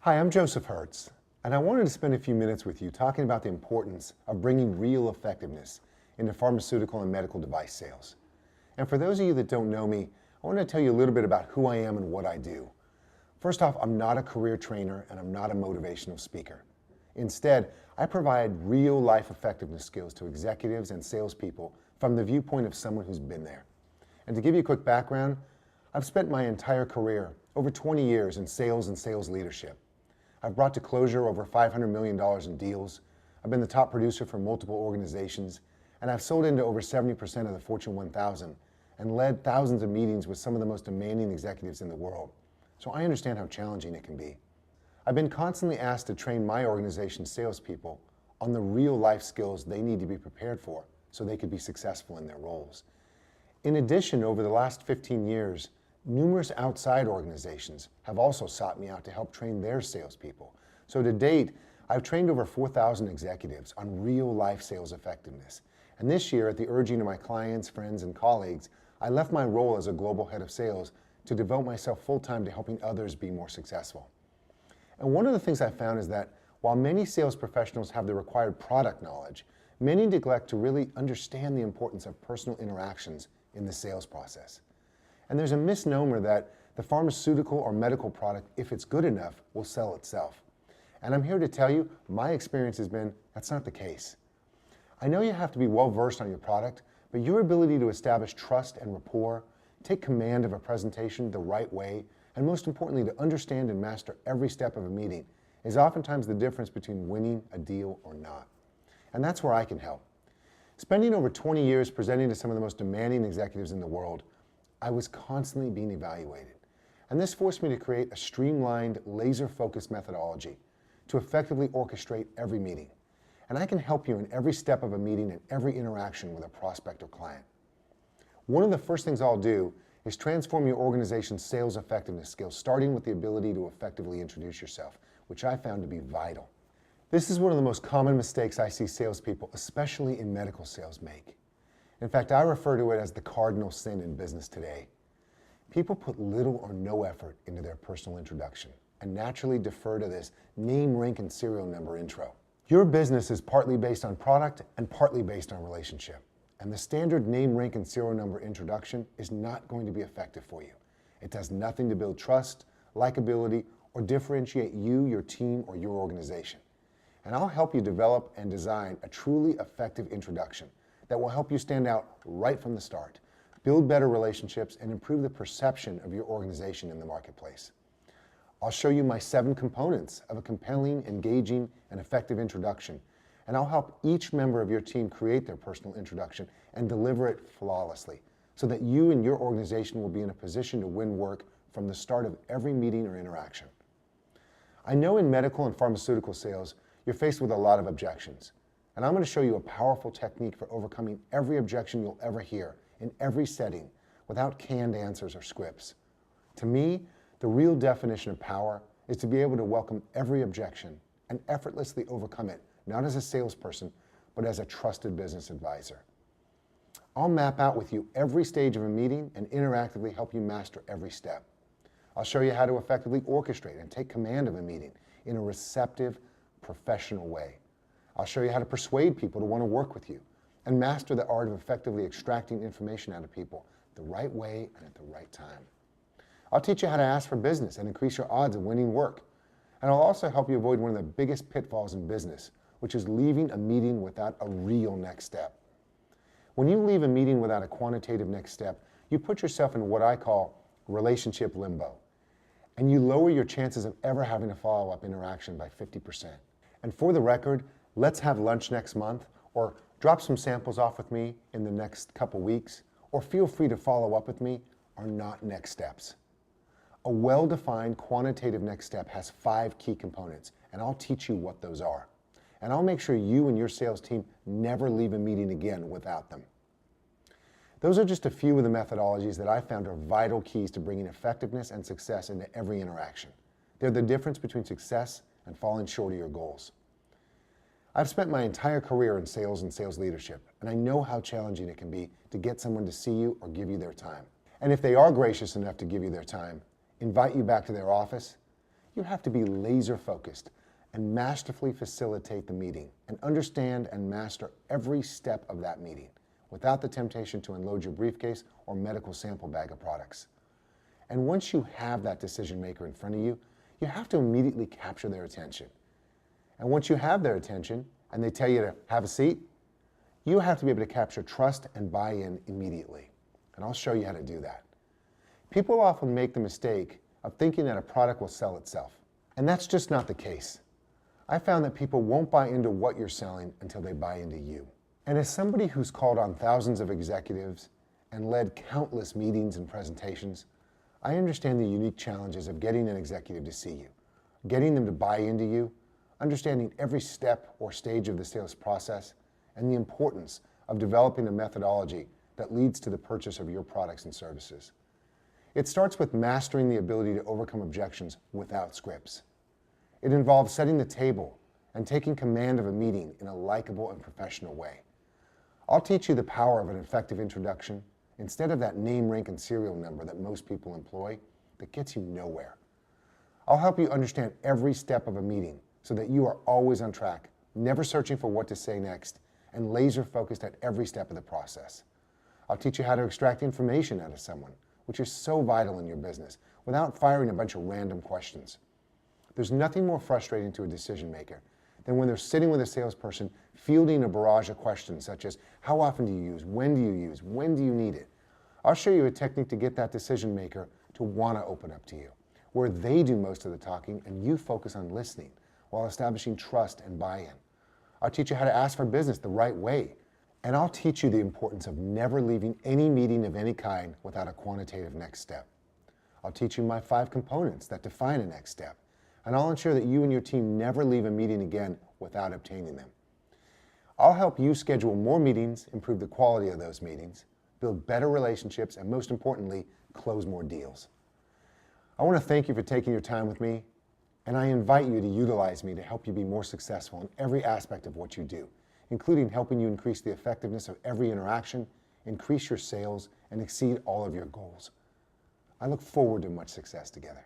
Hi, I'm Joseph Hertz, and I wanted to spend a few minutes with you talking about the importance of bringing real effectiveness into pharmaceutical and medical device sales. And for those of you that don't know me, I want to tell you a little bit about who I am and what I do. First off, I'm not a career trainer and I'm not a motivational speaker. Instead, I provide real-life effectiveness skills to executives and salespeople from the viewpoint of someone who's been there. And to give you a quick background, I've spent my entire career, over 20 years, in sales and sales leadership. I've brought to closure over $500 million in deals. I've been the top producer for multiple organizations, and I've sold into over 70% of the Fortune 1000 and led thousands of meetings with some of the most demanding executives in the world. So I understand how challenging it can be. I've been constantly asked to train my organization's salespeople on the real life skills they need to be prepared for so they could be successful in their roles. In addition, over the last 15 years, numerous outside organizations have also sought me out to help train their salespeople. So to date, I've trained over 4,000 executives on real-life sales effectiveness. And this year, at the urging of my clients, friends, and colleagues, I left my role as a global head of sales to devote myself full-time to helping others be more successful. And one of the things I found is that while many sales professionals have the required product knowledge, many neglect to really understand the importance of personal interactions in the sales process. And there's a misnomer that the pharmaceutical or medical product, if it's good enough, will sell itself. And I'm here to tell you, my experience has been that's not the case. I know you have to be well versed on your product, but your ability to establish trust and rapport, take command of a presentation the right way, and most importantly, to understand and master every step of a meeting is oftentimes the difference between winning a deal or not. And that's where I can help. Spending over 20 years presenting to some of the most demanding executives in the world, I was constantly being evaluated. And this forced me to create a streamlined, laser-focused methodology to effectively orchestrate every meeting. And I can help you in every step of a meeting and every interaction with a prospect or client. One of the first things I'll do is transform your organization's sales effectiveness skills, starting with the ability to effectively introduce yourself, which I found to be vital. This is one of the most common mistakes I see salespeople, especially in medical sales, make. In fact, I refer to it as the cardinal sin in business today. People put little or no effort into their personal introduction and naturally defer to this name, rank, and serial number intro. Your business is partly based on product and partly based on relationship. And the standard name, rank, and serial number introduction is not going to be effective for you. It does nothing to build trust, likability, or differentiate you, your team, or your organization. And I'll help you develop and design a truly effective introduction that will help you stand out right from the start, build better relationships, and improve the perception of your organization in the marketplace. I'll show you my 7 components of a compelling, engaging, and effective introduction, and I'll help each member of your team create their personal introduction and deliver it flawlessly so that you and your organization will be in a position to win work from the start of every meeting or interaction. I know in medical and pharmaceutical sales, you're faced with a lot of objections. And I'm going to show you a powerful technique for overcoming every objection you'll ever hear in every setting without canned answers or scripts. To me, the real definition of power is to be able to welcome every objection and effortlessly overcome it, not as a salesperson, but as a trusted business advisor. I'll map out with you every stage of a meeting and interactively help you master every step. I'll show you how to effectively orchestrate and take command of a meeting in a receptive, professional way. I'll show you how to persuade people to want to work with you and master the art of effectively extracting information out of people the right way and at the right time. I'll teach you how to ask for business and increase your odds of winning work. And I'll also help you avoid one of the biggest pitfalls in business, which is leaving a meeting without a real next step. When you leave a meeting without a quantitative next step, you put yourself in what I call relationship limbo. And you lower your chances of ever having a follow-up interaction by 50%. And for the record, let's have lunch next month, or drop some samples off with me in the next couple weeks, or feel free to follow up with me are not next steps. A well-defined quantitative next step has 5 key components, and I'll teach you what those are. And I'll make sure you and your sales team never leave a meeting again without them. Those are just a few of the methodologies that I found are vital keys to bringing effectiveness and success into every interaction. They're the difference between success and falling short of your goals. I've spent my entire career in sales and sales leadership, and I know how challenging it can be to get someone to see you or give you their time. And if they are gracious enough to give you their time, invite you back to their office, you have to be laser focused and masterfully facilitate the meeting and understand and master every step of that meeting without the temptation to unload your briefcase or medical sample bag of products. And once you have that decision maker in front of you, you have to immediately capture their attention. And once you have their attention and they tell you to have a seat, you have to be able to capture trust and buy-in immediately. And I'll show you how to do that. People often make the mistake of thinking that a product will sell itself. And that's just not the case. I found that people won't buy into what you're selling until they buy into you. And as somebody who's called on thousands of executives and led countless meetings and presentations, I understand the unique challenges of getting an executive to see you, getting them to buy into you, understanding every step or stage of the sales process, and the importance of developing a methodology that leads to the purchase of your products and services. It starts with mastering the ability to overcome objections without scripts. It involves setting the table and taking command of a meeting in a likable and professional way. I'll teach you the power of an effective introduction instead of that name, rank, and serial number that most people employ that gets you nowhere. I'll help you understand every step of a meeting so that you are always on track, never searching for what to say next, and laser focused at every step of the process. I'll teach you how to extract information out of someone, which is so vital in your business, without firing a bunch of random questions. There's nothing more frustrating to a decision maker than when they're sitting with a salesperson fielding a barrage of questions such as, how often do you use, when do you use, when do you need it? I'll show you a technique to get that decision maker to want to open up to you, where they do most of the talking and you focus on listening while establishing trust and buy-in. I'll teach you how to ask for business the right way, and I'll teach you the importance of never leaving any meeting of any kind without a quantitative next step. I'll teach you my 5 components that define a next step, and I'll ensure that you and your team never leave a meeting again without obtaining them. I'll help you schedule more meetings, improve the quality of those meetings, build better relationships, and most importantly, close more deals. I want to thank you for taking your time with me, and I invite you to utilize me to help you be more successful in every aspect of what you do, including helping you increase the effectiveness of every interaction, increase your sales, and exceed all of your goals. I look forward to much success together.